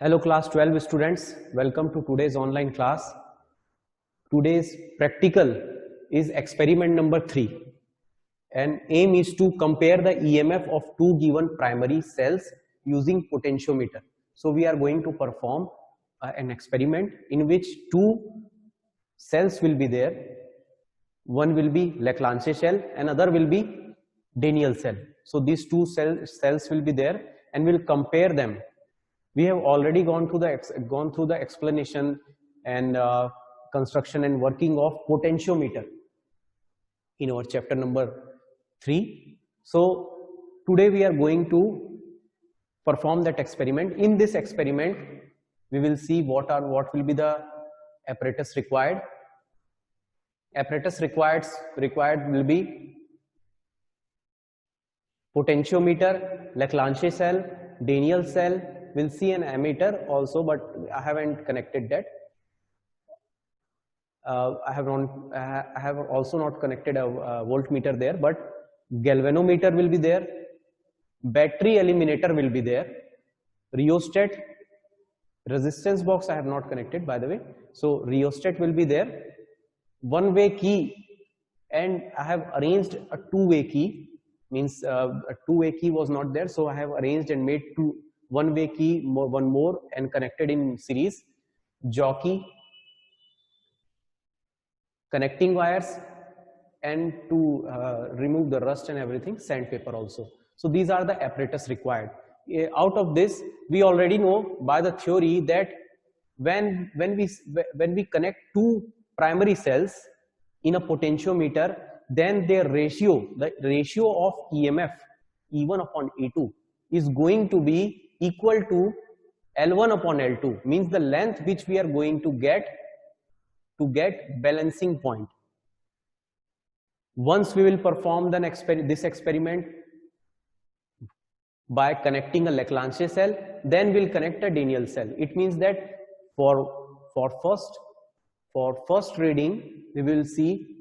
Hello class 12 students, welcome to today's online class. Today's practical is experiment number 3 and aim is to compare the EMF of two given primary cells using potentiometer. So we are going to perform an experiment in which two cells will be there. One will be Leclanché cell, another will be Daniell cell. So these two cells will be there and we'll compare them. We have already gone through the explanation and construction and working of potentiometer in our chapter number 3. So today we are going to perform that experiment. In this experiment, we will see what will be the apparatus required. Apparatus required will be potentiometer, Leclanché cell, Daniell cell. We'll see an ammeter also, but I haven't connected that. I have also not connected a voltmeter there, but galvanometer will be there. Battery eliminator will be there. Rheostat, resistance box I have not connected, by the way. So rheostat will be there. One-way key, and I have arranged a two-way key. Means a two-way key was not there, so I have arranged and made one-way key, one more, and connected in series. Jockey, connecting wires, and to remove the rust and everything, sandpaper also. So these are the apparatus required. Out of this, we already know by the theory that when we connect two primary cells in a potentiometer, then their ratio, the ratio of EMF E1 upon E2 is going to be equal to L1 upon L2, means the length which we are going to get balancing point. Once we will perform this experiment by connecting a Leclanché cell, then we'll connect a Daniell cell. It means that for first reading, we will see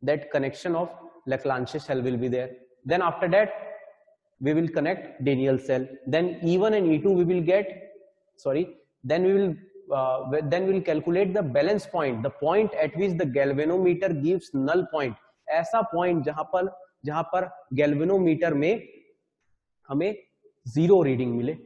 that connection of Leclanché cell will be there. Then after that, we will connect Daniell cell. Then E1 and E2 we will get. Then we will calculate the balance point, the point at which the galvanometer gives null point. ऐसा point जहां पर galvanometer में हमें zero reading मिले,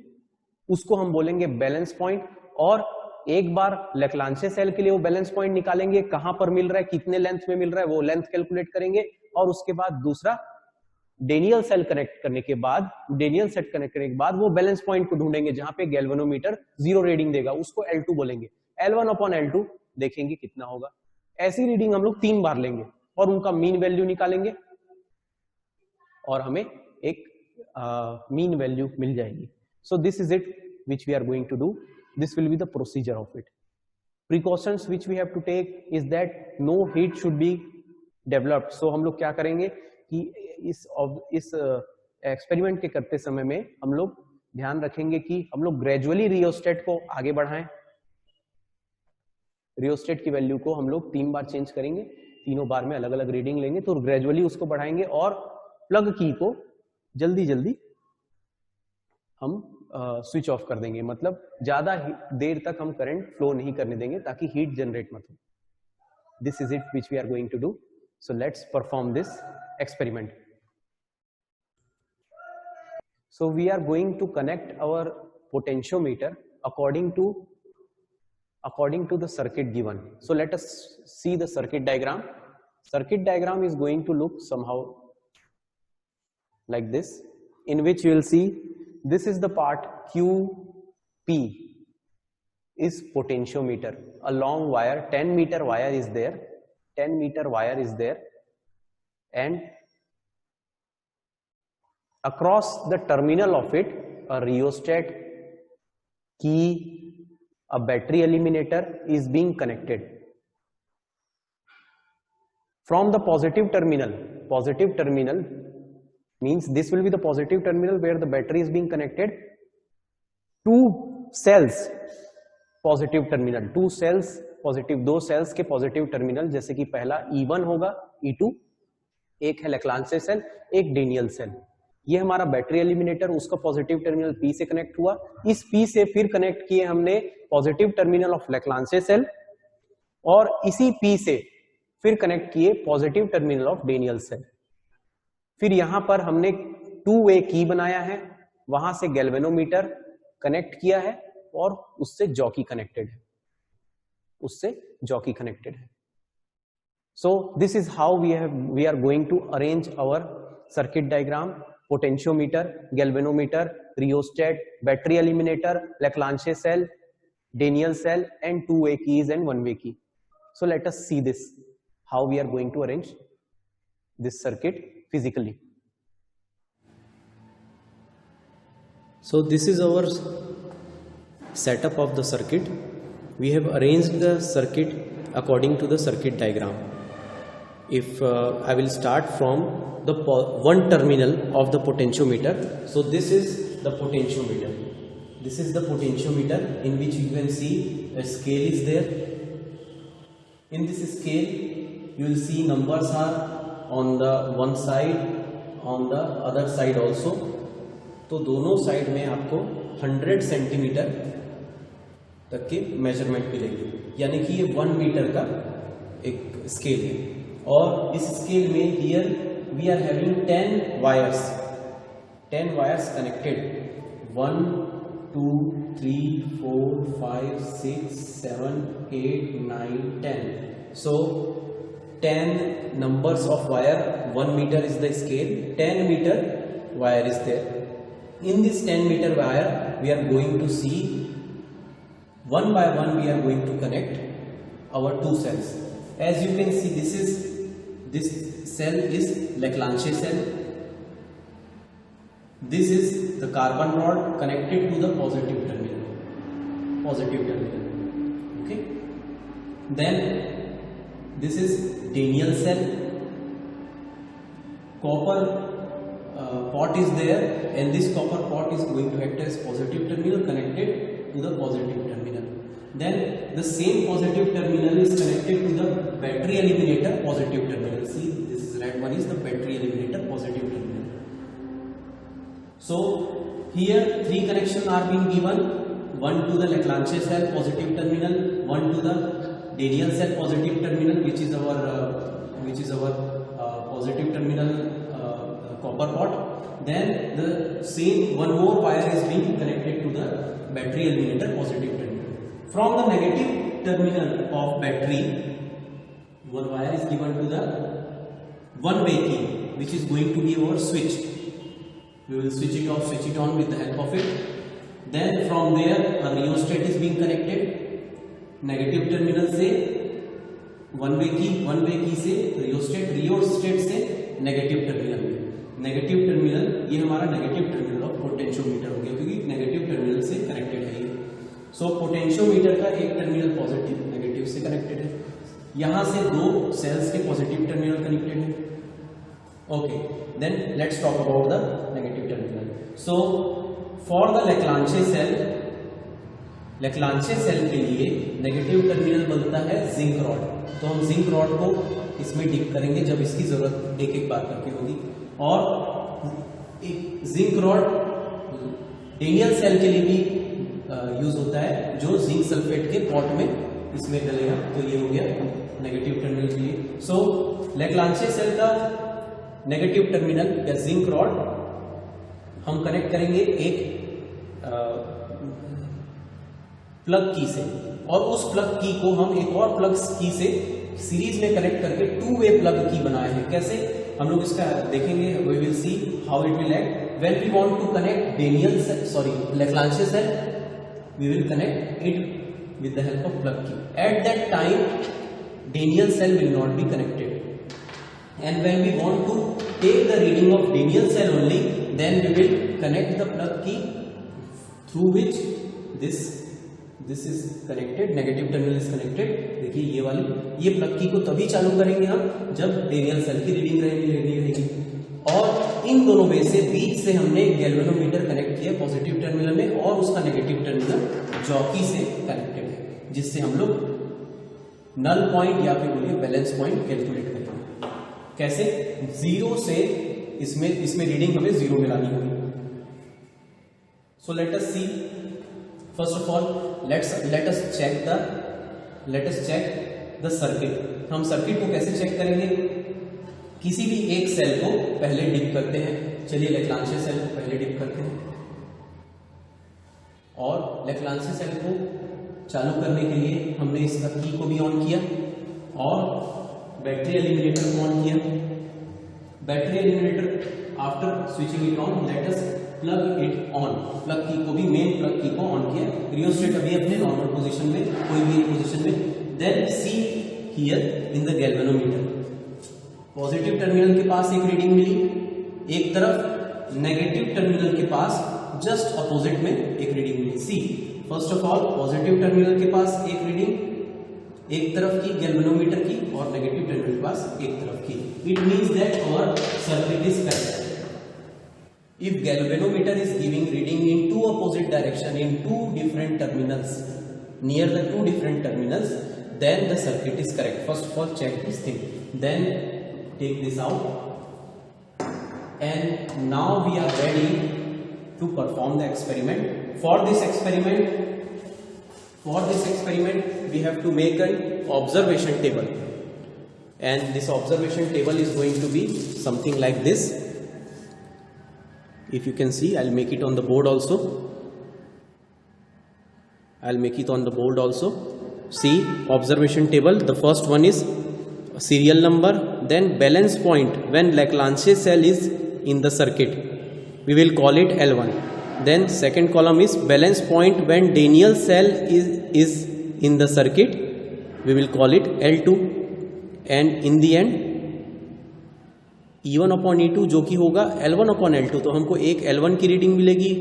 उसको हम बोलेंगे balance point. और एक बार Leclanché सेल के लिए वो बैलेंस पॉइंट निकालेंगे, कहां पर मिल रहा है, कितने लेंथ में मिल रहा है, वो लेंथ कैलकुलेट करेंगे. और उसके बाद दूसरा Daniell सेल कनेक्ट करने के बाद, Daniell सेट कनेक्ट करने के बाद वो बैलेंस पॉइंट को ढूंढेंगे जहां पे गैल्वेनोमीटर जीरो रीडिंग देगा, उसको L2 बोलेंगे. L1 अपॉन L2 देखेंगे कितना होगा. ऐसी रीडिंग हम लोग 3 बार लेंगे और उनका मीन वैल्यू निकालेंगे और हमें एक मीन वैल्यू मिल जाएगी. So this is it which we are going to do. This will be the procedure of it. Precautions which we have to take is that no heat should be developed. So हम लोग क्या करेंगे कि इस experiment के करते समय में हम लोग ध्यान रखेंगे कि हम लोग ग्रेजुअली रियोस्टेट को आगे बढ़ाएं. रियोस्टेट की वैल्यू को हम लोग 3 बार चेंज करेंगे, तीनों बार में अलग अलग रीडिंग लेंगे, तो ग्रेजुअली उसको बढ़ाएंगे और प्लग की को जल्दी हम स्विच ऑफ कर देंगे. मतलब ज्यादा देर तक हम करंट फ्लो नहीं करने देंगे ताकि हीट जनरेट मत हो. This is it which we are going to do. So let's perform this experiment. So we are going to connect our potentiometer according to the circuit given. So let us see the circuit diagram. Circuit diagram is going to look somehow like this, in which you will see this is the part QP is potentiometer. A long wire, 10-meter wire is there. 10-meter wire is there, and across the terminal of it, a rheostat, key, a battery eliminator is being connected. From the positive terminal means this will be the positive terminal where the battery is being connected. Two cells positive terminal, two cells positive, दो cells के positive terminal, जैसे कि पहला E1 होगा, E2, एक है Leclanché cell, एक Daniell cell. ये हमारा बैटरी एलिमिनेटर, उसका पॉजिटिव टर्मिनल P से कनेक्ट हुआ, इस P से फिर कनेक्ट किए हमने positive terminal of Leclanche cell, और इसी P से फिर कनेक्ट किए positive terminal of Daniell cell. फिर यहां पर हमने 2-वे की बनाया है, वहां से गैल्वेनोमीटर कनेक्ट किया है और उससे जॉकी कनेक्टेड है, So this is how we are going to arrange our circuit diagram: potentiometer, galvanometer, rheostat, battery eliminator, Leclanché cell, Daniell cell, and 2-way keys and 1-way key. So let us see this, how we are going to arrange this circuit physically. So this is our setup of the circuit. We have arranged the circuit according to the circuit diagram. If I will start from the one terminal of the potentiometer, so this is the potentiometer. This is the potentiometer, in which you can see a scale is there. In this scale, you will see numbers are on the one side, on the other side also. तो दोनों side में आपको 100 centimetre तक की measurement मिलेगी, यानी कि ये 1 मीटर का एक स्केल है। और इस स्केल में here we are having 10 wires connected, 1 2 3 4 5 6 7 8 9 10। so 10 numbers of wire, 1 meter is the scale, 10 meter wire is there. In this 10 meter wire we are going to see one by one we are going to connect our two cells. As you can see, this cell is Leclanché cell. This is the carbon rod connected to the positive terminal. Okay. Then this is Daniell cell. Copper pot is there, and this copper pot is going to act as positive terminal connected to the positive terminal. Then the same positive terminal is connected to the battery eliminator positive terminal. See, this is red one is the battery eliminator positive terminal. So here 3 connections are being given: one to the Leclanché cell positive terminal, one to the Daniell cell positive terminal, which is our positive terminal copper pot. Then the same one more wire is being connected to the battery eliminator positive terminal. From the negative terminal of battery, one wire is given to the 1-way key, which is going to be our switch. We will switch it off, switch it on with the help of it. Then from there a rheostat is being connected, negative terminal से 1-way key से rheostat से negative terminal में। Negative terminal, ये हमारा negative terminal of potentiometer हो गया, क्योंकि negative terminal से कनेक्टेड है ये। सो पोटेंशियोमीटर का एक टर्मिनल पॉजिटिव नेगेटिव से कनेक्टेड है, यहां से 2 सेल्स के पॉजिटिव टर्मिनल कनेक्टेड है। Okay, then let's talk about the negative terminal. So for the Leclanché cell के लिए नेगेटिव टर्मिनल बनता है जिंक रॉड। तो हम जिंक रॉड को इसमें डिप करेंगे जब इसकी जरूरत एक बार करके होगी। और एक जिंक रॉड डेनियल सेल के लिए भी यूज होता है, जो जिंक सल्फेट के पॉट में इसमें डलेगा। तो ये हो गया नेगेटिव टर्मिनल के लिए। सो Leclanché सेल का नेगेटिव टर्मिनल या जिंक रॉड हम कनेक्ट करेंगे एक प्लग की से, और उस प्लग की को हम एक और प्लग की से सीरीज में कनेक्ट करके 2-वे प्लग की बनाए हैं। कैसे हम लोग इसका देखेंगे, we will see how it will act. When we want to connect Leclanché cell, we will connect it with the help of plug key. At that time Daniell cell will not be connected, and when we want to take the reading of Daniell cell only, then we will connect the plug key through which this is connected, negative terminal is connected। देखिए ये plug की को तभी चालू करेंगे हम जब Daniell cell की रीडिंग रहेगी। और इन दोनों में से बीच से हमने गैल्वेनोमीटर कनेक्ट किया पॉजिटिव टर्मिनल में, और उसका नेगेटिव टर्मिनल जॉकी से कनेक्टेड है, जिससे हम लोग नल पॉइंट या फिर बोलिए बैलेंस पॉइंट कैलकुलेट करेंगे। कैसे? 0 से इसमें रीडिंग हमें 0 मिलानी होगी। So let us see, first of all let us check the circuit. हम सर्किट को कैसे चेक करेंगे? किसी भी एक सेल को पहले डिप करते हैं। चलिए लैग्रांजे सेल को पहले डिप करते हैं और लैग्रांजे सेल को चालू करने के लिए हमने इसका की को भी ऑन किया और बैटरी एलिमिनेटर को ऑन किया। Battery eliminator after switching it on let us plug it on. Plug की को भी, मेन प्लग की को ऑन किया। रियोस्टेट अभी अपने नॉर्मल पोजीशन में, कोई भी पोजीशन में। Then see here in the galvanometer, positive terminal के पास एक रीडिंग मिली, एक तरफ नेगेटिव टर्मिनल के पास जस्ट अपोजिट में एक रीडिंग मिली। See first of all positive terminal के पास एक रीडिंग एक तरफ की गैल्वेनोमीटर की और नेगेटिव टर्मिनल के पास एक तरफ की। It means that our circuit is correct. If galvanometer is giving reading in two opposite direction in two different terminals, near the two different terminals, then the circuit is correct. First of all check this thing, then take this out, and now we are ready to perform the experiment. For this experiment we have to make an observation table, and this observation table is going to be something like this. If you can see, I'll make it on the board also. See, observation table. The first one is serial number, then balance point when Leclanche cell is in the circuit, we will call it L1. Then second column is balance point when Daniell cell is in the circuit, we will call it L2. And in the end E1 upon E2 जो कि होगा L1 upon L2। तो हमको एक L1 की reading मिलेगी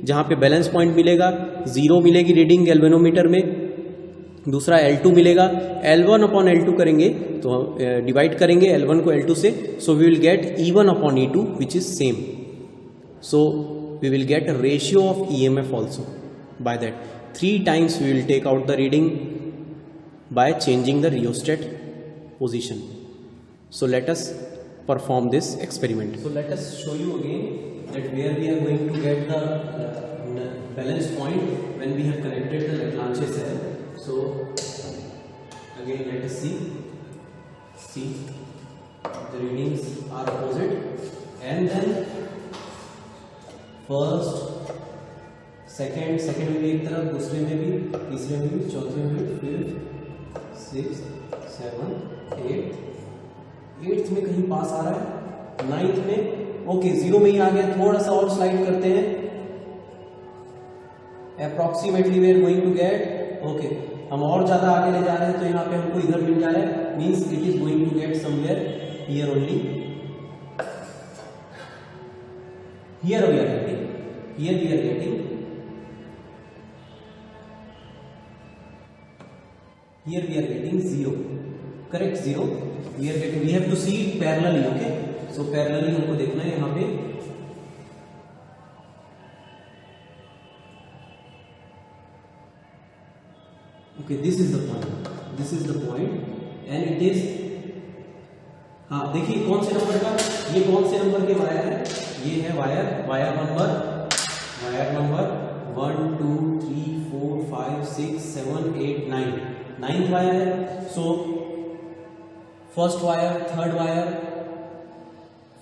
जहाँ पे बैलेंस पॉइंट मिलेगा, 0 मिलेगी रीडिंग गैल्वेनोमीटर में, दूसरा L2 मिलेगा। L1 upon L2 करेंगे तो डिवाइड करेंगे L1 को L2 से, so we will get E1 upon E2 which is same. So we will get a ratio of EMF also by that. 3 times we will take out the reading by changing the rheostat position. So let us perform this experiment. So let us show you again that where we are going to get the balance point when we have connected the Leclanche cell. So again let us see the readings are opposite, and then first second में भी एक तरफ, दूसरे में भी, तीसरे में भी, चौथे में भी, फिर 6 7 8 8th में कहीं पास आ रहा है, 9th में ओके 0 में ही आ गया। थोड़ा सा और स्लाइड करते हैं, approximately we are going to get okay. हम और ज्यादा आगे ले जा रहे हैं तो यहाँ पे हमको इधर मिल जा रहा है, means it is going to get somewhere here only. Here we are getting 0, correct 0। we have to see it parallelly, okay? So parallelly हमको देखना है यहाँ पे। Okay, this is the point and it is, हाँ देखिए कौन से number का, ये कौन से नंबर के वायर है? ये है वायर नंबर 1 2 3 4 5 6 7 8 9, 9th वायर है। So first wire, third wire,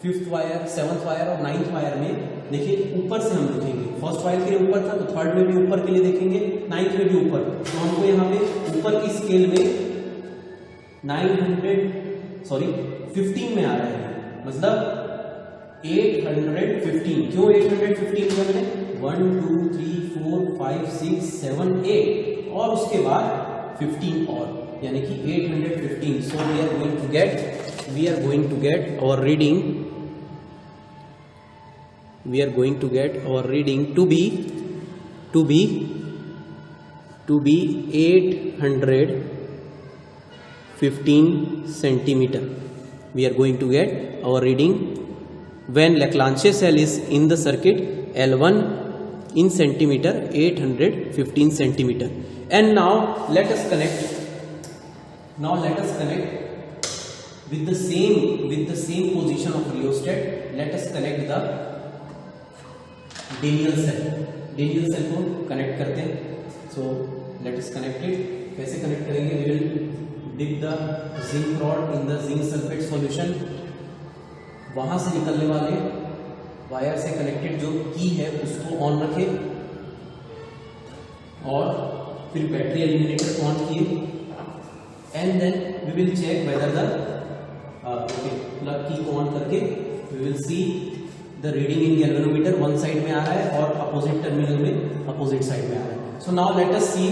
5th wire, 7th wire और 9th वायर में देखिए ऊपर से हम देखेंगे। फर्स्ट वायर के लिए ऊपर था तो थर्ड में भी ऊपर के लिए देखेंगे, 9th में भी ऊपर। तो हमको यहाँ पे ऊपर की स्केल में 15 में आ रहा है, मतलब 815। क्यों 815 किया मैंने? 1 2 3 4 5 6 7 8 और उसके बाद 15 और, यानी कि 815। So we are going to get our reading. We are going to get our reading to be 815 centimeter. We are going to get our reading when Leclanche cell is in the circuit, L1 in centimeter, 815 centimeter. And now let us connect with the same position of rheostat, let us connect the Daniell cell. Daniell cell को connect करते हैं. So let us connect it. कैसे connect करेंगे? We will dip the zinc rod in the zinc sulfate solution. वहां से निकलने वाले wire से कनेक्टेड जो की है उसको ऑन रखें और फिर बैटरी एलिमिनेटर ऑन किए and then we will check whether the plug की को ऑन करके we will see the reading in galvanometer. One side में आ रहा है और अपोजिट टर्मिनल में अपोजिट साइड में आ रहा है. सो नाउ लेट अस सी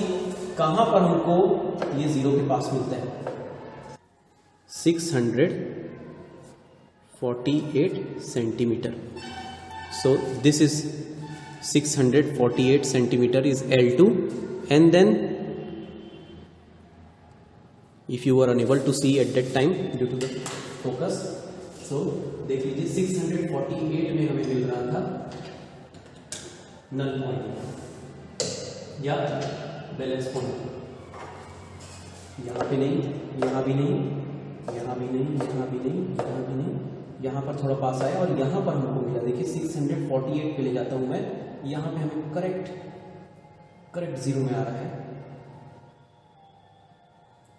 कहां पर हमको ये जीरो के पास मिलता है. 648 centimeter. So this is 648 centimeter is L2, and then if you were unable to see at that time due to the focus, so देख लीजिए 648 में हमें मिल रहा था नल पॉइंट या बैलेंस पॉइंट. यहाँ पे नहीं, यहाँ भी नहीं, यहाँ भी नहीं, यहाँ भी नहीं, यहाँ भी नहीं, यहाँ पर थोड़ा पास आया और यहाँ पर हमको मिला. देखिए 648 पे ले जाता हूँ मैं. यहाँ पे हमें करेक्ट जीरो में आ रहा है.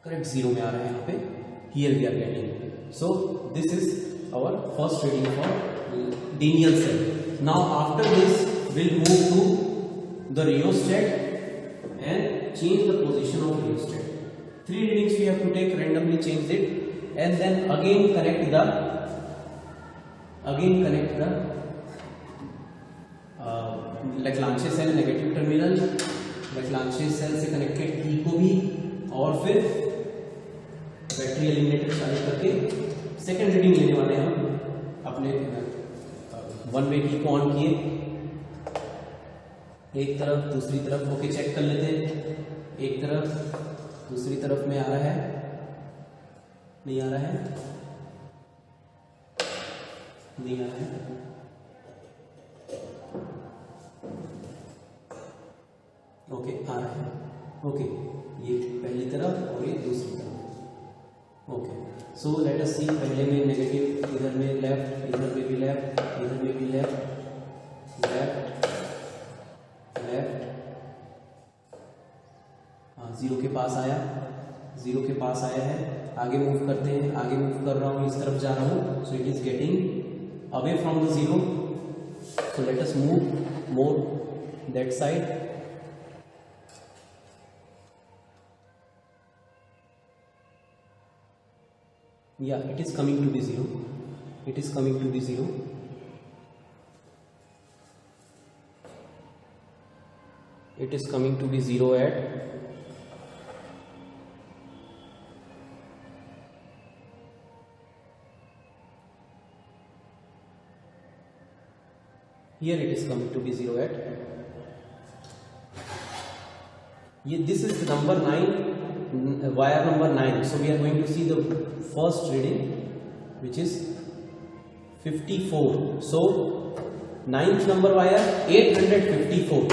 करेक्ट जीरो में आ रहा है यहाँ पे. Here we are getting. So this is our first reading for Daniell cell. Now after this will move to the rheostat and change the position of rheostat. 3 readings we have to take, randomly change it, and then again connect the Leclanché cell negative terminal, Leclanché cell से connected की को भी, और फिर battery eliminator चालू करके second reading लेने वाले हैं हम. अपने वन वे की को ऑन किए, एक तरफ दूसरी तरफ. ओके, चेक कर लेते हैं. एक तरफ दूसरी तरफ में आ रहा है, नहीं आ रहा है, नहीं आ रहा है. ओके, आ रहा है. ओके, ये पहली तरफ और ये दूसरी तरफ. ओके, सो लेट अस सी. पहले में नेगेटिव, इधर में लेफ्ट, इधर में भी लेफ्ट, इधर में भी लेफ्ट, लेफ्ट लेफ्ट. हाँ, जीरो के पास आया, जीरो के पास आया है. आगे मूव करते हैं. आगे मूव कर रहा हूँ, इस तरफ जा रहा हूँ. So it is getting away from the zero. So let us move more that side. Yeah, it is coming to the zero. It is coming to the zero. It is coming to the zero at here. It is coming to be zero at this is the number 9, wire number 9. So we are going to see the first reading, which is 54. So 9th number wire, 854.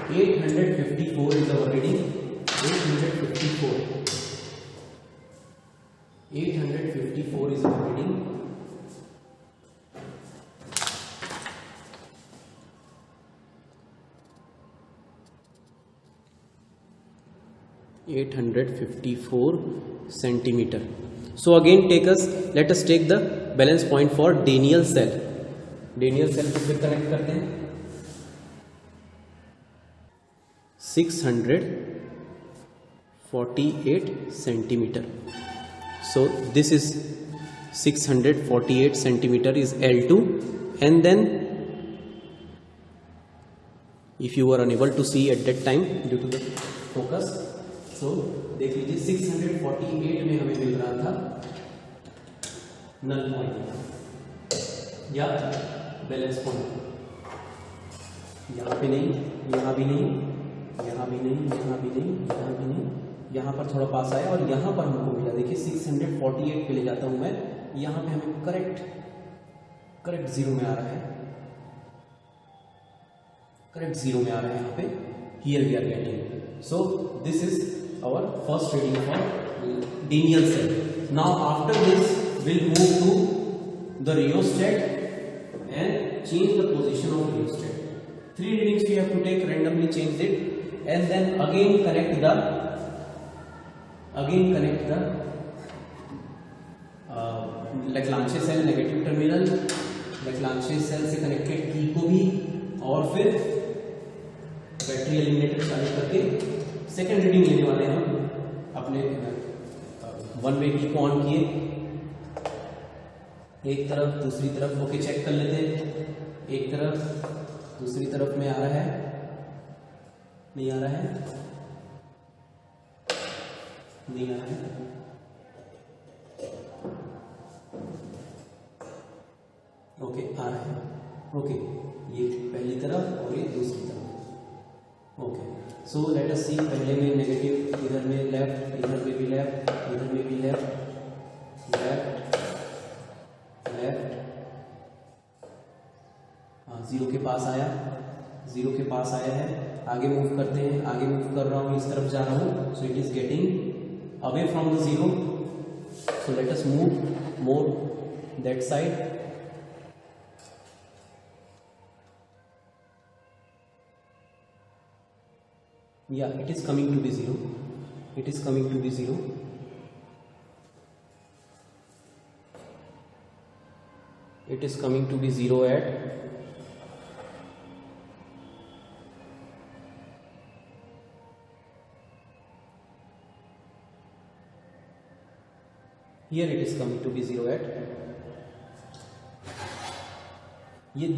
854 is our reading. 854 is our reading. 854 centimeter. So again let us take the balance point for Daniell cell. Daniell cell को फिर connect करते हैं. 648 centimeter. So this is 648 centimeter is L2, and then if you were unable to see at that time due to the focus, so देख लीजिए 648 में हमें मिल रहा था नल पॉइंट या बैलेंस पॉइंट. यहाँ पे नहीं, यहाँ भी नहीं, यहाँ भी नहीं, यहाँ भी नहीं, यहाँ भी नहीं, यहाँ पर थोड़ा पास आया और यहाँ पर हमको मिला. देखिए 648 पे ले जाता हूँ मैं. यहाँ पे हमें करेक्ट जीरो में आ रहा है. करेक्ट जीरो में आ रहा है यहाँ पे. Here we are getting. So this is our first reading for Daniell cell. Now after this will move to the rheostat and change the position of rheostat. 3 readings we have to take, randomly change it, and then again connect the Lagrange cell negative terminal, Lagrange cell से connected की को भी, और फिर battery eliminator चालू करके second reading लेने वाले हैं हम अपने 1 वे की को ऑन किए, एक तरफ दूसरी तरफ, ओके चेक कर लेते हैं, एक तरफ दूसरी तरफ में आ रहा है, नहीं आ रहा है, नहीं आ रहा है, ओके आ रहा है, ओके ये पहली तरफ और ये दूसरी तरफ, ओके सो लेट अस सी, पहले में नेगेटिव, इधर में लेफ्ट, इधर में भी लेफ्ट, इधर में भी लेफ्ट, लेफ्ट लेफ्ट, हाँ 0 के पास आया, 0 के पास आया है, आगे मूव करते हैं, आगे मूव कर रहा हूँ, इस तरफ जा रहा हूँ, so it is getting away from the 0, so let us move more that side, yeah it is coming to be 0, it is coming to be 0, it is coming to be 0 at here, it is coming to be 0 at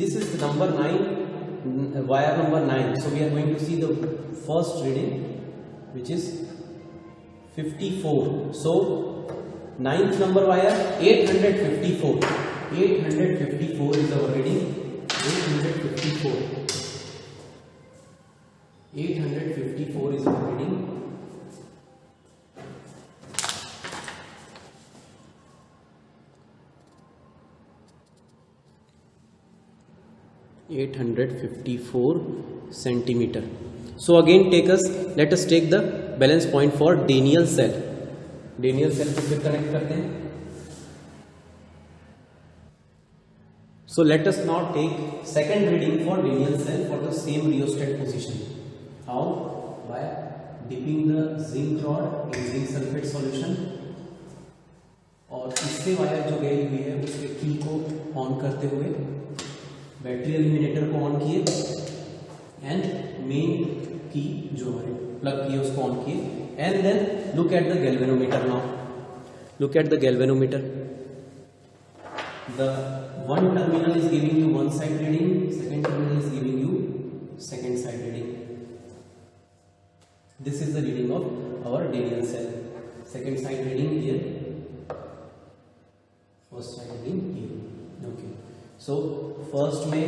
this is the number 9, wire number 9, so we are going to see the first reading which is 54, so 9th number wire 854 is our reading, 854 is our reading, centimeter. So again let us take the balance point for Daniell cell. Daniell cell को फिर connect करते हैं. So let us now take second reading for Daniell cell for the same rheostat position. How? By dipping the zinc rod in zinc sulfate solution, और इससे wire जो गई हुई है उसके की को ऑन करते हुए बैटरी एलिमिनेटर को ऑन किए एंड मेन की जो है प्लग किए उसको ऑन किए, and then look at the galvanometer. Now look at the galvanometer. The one terminal is giving you one side reading, second terminal is giving you second side reading. This is the reading of our Daniell cell. Second side reading here, first side reading here. Okay, so first में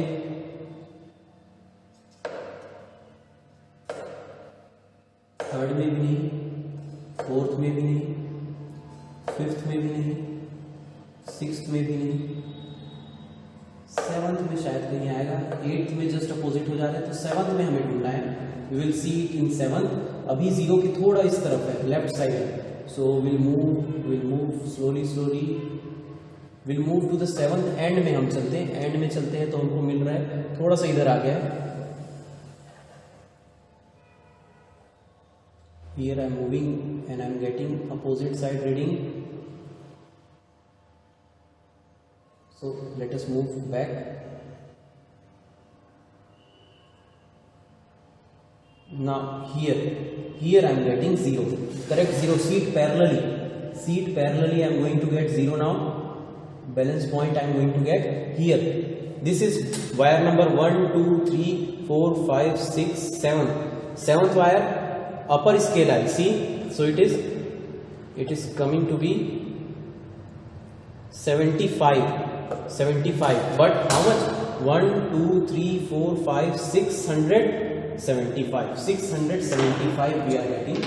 third में भी नहीं, fourth में भी नहीं, fifth में भी नहीं, सिक्स्थ में भी नहीं, सेवंथ में शायद कहीं आएगा, एट्थ में जस्ट अपोजिट हो जा रहा है, तो सेवंथ में हमें ढूंढना है. We will see it in seventh. अभी 0 की थोड़ा इस तरफ है, लेफ्ट साइड है, so will move slowly will move to the seventh. And में हम चलते हैं, एंड में चलते हैं तो हमको मिल रहा है थोड़ा सा इधर आ गया है. Here I am moving and I am getting opposite side reading. So let us move back. Now here I am getting 0. Correct, 0. Seat parallelly I am going to get 0 now. Balance point I am going to get here. This is wire number 1, 2, 3, 4, 5, 6, 7. 7th wire. Upper scale I see, so it is coming to be 75, but how much? 1, 2, 3, 4, 5, 675 we are getting,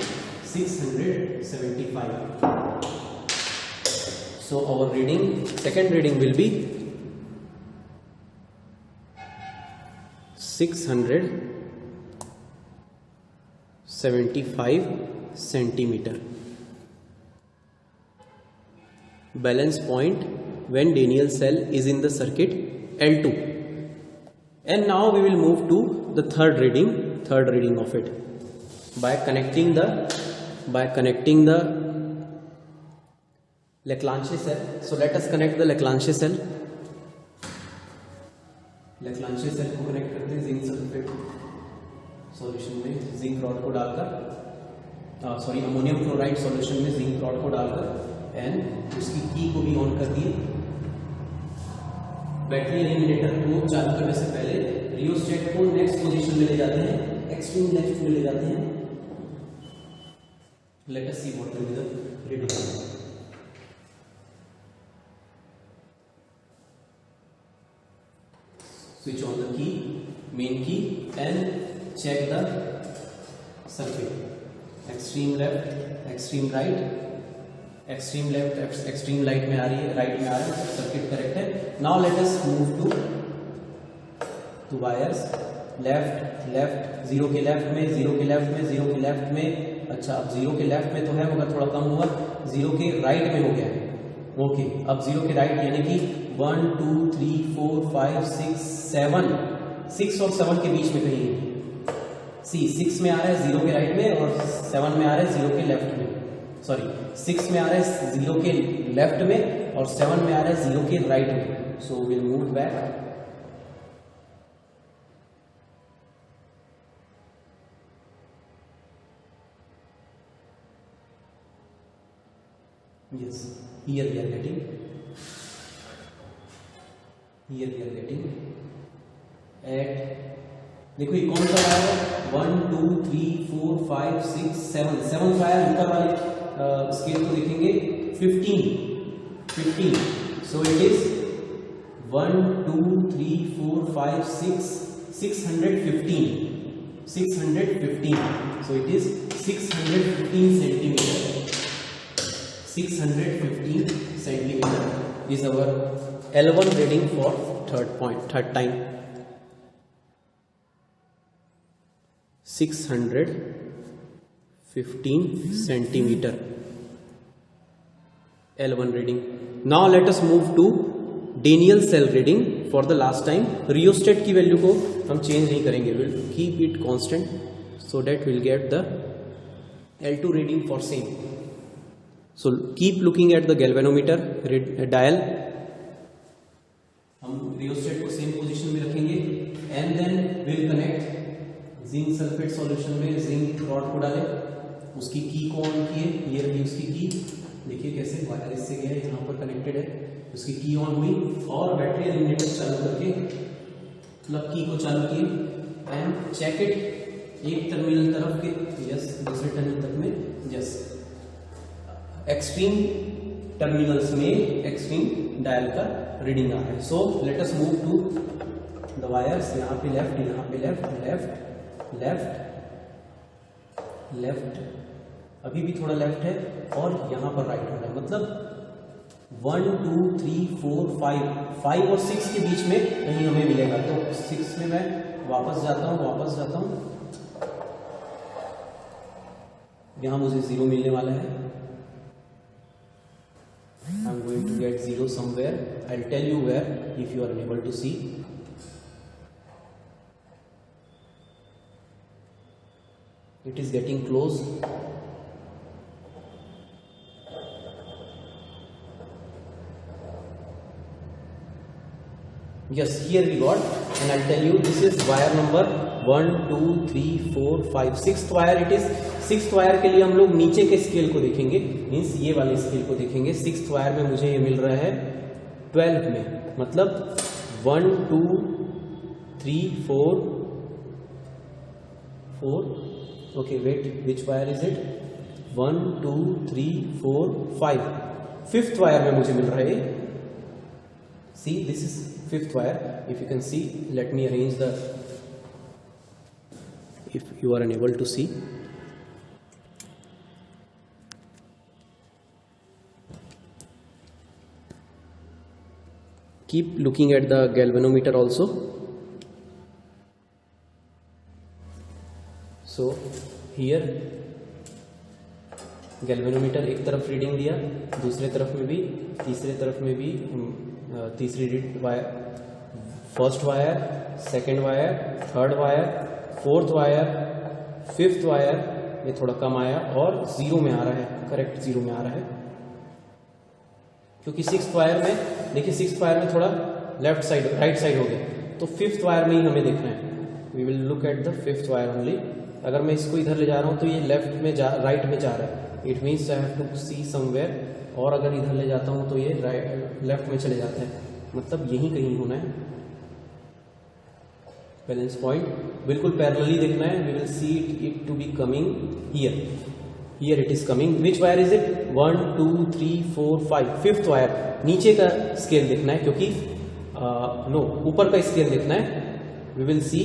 675. So our reading, second reading will be 675 centimeter. balance point when Daniell cell is in the circuit L2. And now we will move to the third reading of it by connecting the Leclanché cell. So let us connect the Leclanché cell. Leclanché cell को connect करते हैं zinc sulphate solution में, zinc rod को डालकर, ammonium chloride solution में zinc rod को डालकर, and उसकी की को भी ऑन कर दिए। बैटरी एलिमिनेटर को चालू करने से पहले रियोस्टेट को नेक्स्ट पोजीशन में ले जाते हैं, एक्सट्रीम लेफ्ट में ले जाते हैं। Late us see what will be the reading. Switch on the key, main key, and check the circuit. Extreme left, extreme right, extreme left, extreme right में आ रही है, right में आ रहा है, circuit correct है। Now let us move to wires, left, zero के left में, zero के left में, zero के left में। अच्छा, अब zero के left में तो है मगर थोड़ा कम हुआ, zero के right में हो गया है। ओके, अब जीरो के राइट यानी कि 1 2 3 4 5 6 7, 6 और 7 के बीच में कहीं है। सी 6 में आ रहा है जीरो के राइट में और 7 में आ रहा है जीरो के लेफ्ट में। सॉरी, 6 में आ रहा है जीरो के लेफ्ट में और 7 में आ रहा है जीरो के राइट में। सो will move back. Yes, here we are getting at, देखो ये कौन सा वायर है, 1 2 3 4 5 6 7, 7 वायर ऊपर वाले स्केल को देखेंगे 15, so it is 1 2 3 4 5 6 615, so it is 615 centimeter. 615 centimeter is our L1 reading for third time. 615 centimeter L1 reading. Now let us move to Daniell cell reading for the last time. Rheostat की value को हम change नहीं करेंगे, we'll keep it constant so that we'll get the L2 reading for same. So keep looking at the galvanometer dial. हम rheostat को same position में रखेंगे and then will connect zinc sulphate solution में zinc rod को डालें, उसकी की को ऑन किए। ये रही उसकी की, देखिए कैसे वायर इससे गया है, यहाँ पर कनेक्टेड है, उसकी की ऑन हुई और बैटरी एलिमिनेटर चालू करके प्लग की को चालू किए एंड चेक इट। एक टर्मिनल तरफ के यस, दूसरे टर्मिनल तक में यस, एक्सट्रीम टर्मिनल्स में एक्सट्रीम डायल का रीडिंग आ रहा है। So let us move to the wires. यहाँ पे लेफ्ट, यहाँ पे लेफ्ट, अभी भी थोड़ा लेफ्ट है और यहाँ पर राइट हो रहा है। मतलब 1 2 3 4 5 और 6 के बीच में कहीं हमें मिलेगा। तो 6 में मैं वापस जाता हूँ, यहाँ मुझे 0 मिलने वाला है। I'm going to get 0 somewhere. I'll tell you where if you are unable to see. It is getting close. Yes, here we got, and I'll tell you this is wire number 1 2 3 4 5 6th wire it is। 6th wire के लिए हम लोग नीचे के scale को देखेंगे, means ये वाले स्केल को देखेंगे। 6th वायर में मुझे ये मिल रहा है 12 में, मतलब 1 2 3 4 okay wait, which wire is it, 1 2 3 4 5, 5th wire में मुझे मिल रहा है। See this is 5th wire. If you can see, let me arrange the, if you are unable to see, keep looking at the galvanometer also. So here galvanometer एक तरफ reading दिया, दूसरे तरफ में भी, तीसरे तरफ में भी तीसरी wire, first wire, second wire, third wire, fourth wire, fifth wire, ये थोड़ा कम आया और जीरो में आ रहा है, करेक्ट जीरो में आ रहा है, क्योंकि सिक्स्थ वायर में देखिए, सिक्स्थ वायर में थोड़ा लेफ्ट साइड राइट साइड हो गया, तो फिफ्थ वायर में ही हमें देखना है। We will look at the fifth wire only. अगर मैं इसको इधर ले जा रहा हूँ तो ये लेफ्ट में राइट में जा रहा है, it means I have to see somewhere, और अगर इधर ले जाता हूँ तो ये लेफ्ट में चले जाता है, मतलब यहीं कहीं होना है। बैलेंस पॉइंट बिल्कुल पैरेलली देखना है, we will see it to be coming here, here it is coming. Which wire is it? 1 2 3 4 5, fifth wire. नीचे का स्केल देखना है, क्योंकि नो ऊपर का स्केल देखना है। We will see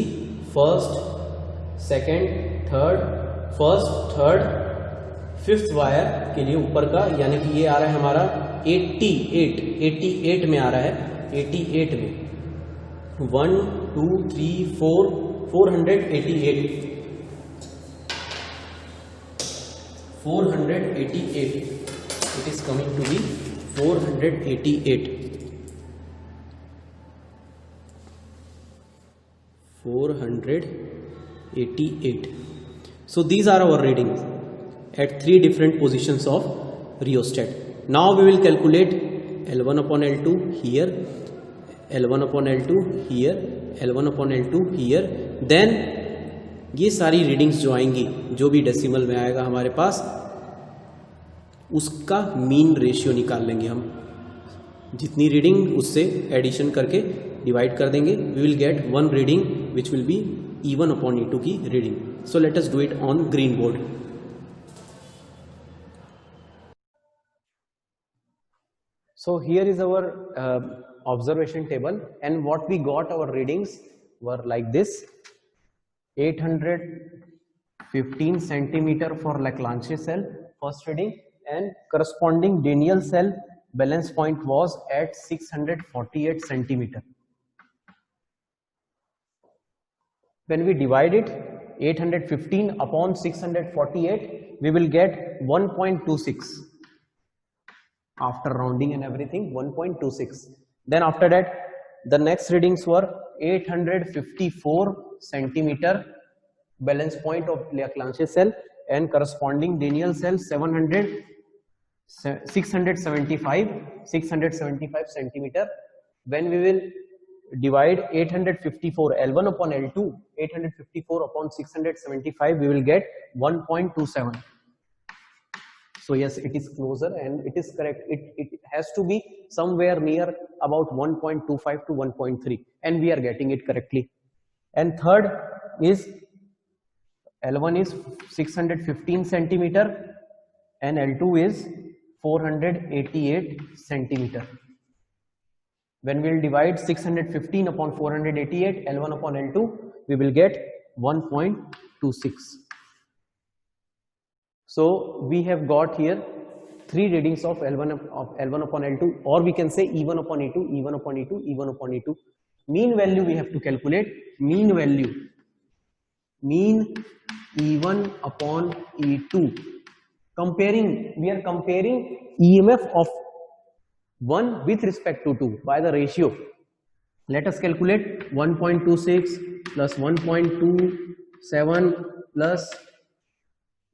first, second, third, first, third, fifth wire के लिए ऊपर का, यानी कि ये आ रहा है हमारा 88 में आ रहा है, 88 में 1 2 3 4 488 it is coming to be 488 488. So these are our readings at 3 different positions of rheostat. Now we will calculate L1 upon L2 here, L1 upon L2 here, L1 upon L2 here. Then ये सारी readings जो आएंगी, जो भी decimal में आएगा हमारे पास, उसका मीन रेशियो निकाल लेंगे हम। जितनी रीडिंग उससे एडिशन करके डिवाइड कर देंगे, we will get one reading which will be E1 upon E2 की reading. So let us do it on green board. So here is our observation table, and what we got, our readings were like this: 815 centimeter for Leclanche cell, first reading, and corresponding Daniell cell balance point was at 648 centimeter. When we divide it, 815 upon 648, we will get 1.26. After rounding and everything, 1.26. Then after that, the next readings were 854 centimeter balance point of Leclanche cell, and corresponding Daniell cell 675 centimeter. When we will divide 854 L1 upon L2, 854 upon 675, we will get 1.27. So yes, it is closer and it is correct. It has to be somewhere near about 1.25 to 1.3, and we are getting it correctly. And third is L1 is 615 centimeter and L2 is 488 centimeter. When we will divide 615 upon 488, L1 upon L2, we will get 1.26. So we have got here 3 readings of L1 upon L2, or we can say E1 upon E2, E1 upon E2, E1 upon E2. Mean value we have to calculate. Mean value, mean E1 upon E2. We are comparing EMF of 1 with respect to 2 by the ratio. Let us calculate 1.26 plus 1.27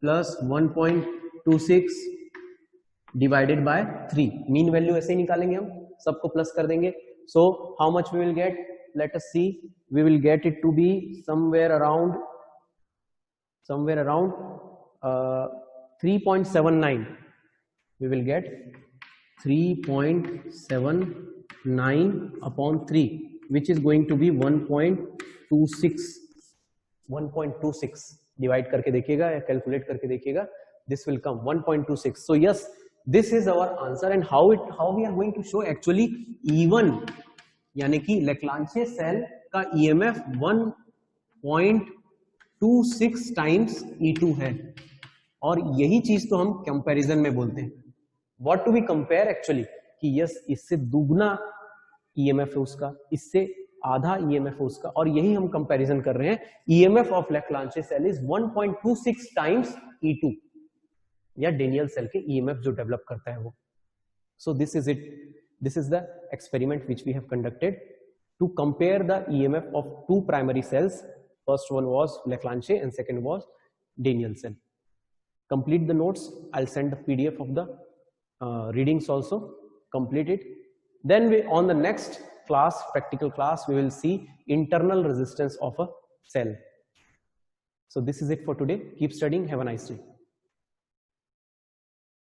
plus 1.26 divided by 3. Mean value ऐसे ही निकालेंगे हम, सबको plus कर देंगे. So how much we will get? Let us see. We will get it to be somewhere around 3.79. We will get 3.79 upon 3, which is going to be 1.26. 1.26 divide करके देखिएगा या calculate करके देखिएगा, this will come 1.26. So yes, this is our answer. And how we are going to show actually E1, यानी कि Leclanché cell का EMF 1.26 times E2 है, और यही चीज तो हम कंपैरिजन में बोलते हैं. What to be compare actually, कि यस इससे दुगना EMF है उसका, इससे आधा EMF है उसका, और यही हम कंपैरिजन कर रहे हैं. EMF of Leclanché cell is 1.26 times E2. या डेनियल सेल के ईएमएफ जो डेवलप करता है वो. So this is it. This is the experiment which we have conducted to compare the EMF of two primary cells. First one was Leclanché and second was Daniell cell. Complete the notes. I'll send the PDF of the readings also. Complete it. Then on the next class, practical class, we will see internal resistance of a cell. So this is it for today. Keep studying. Have a nice day.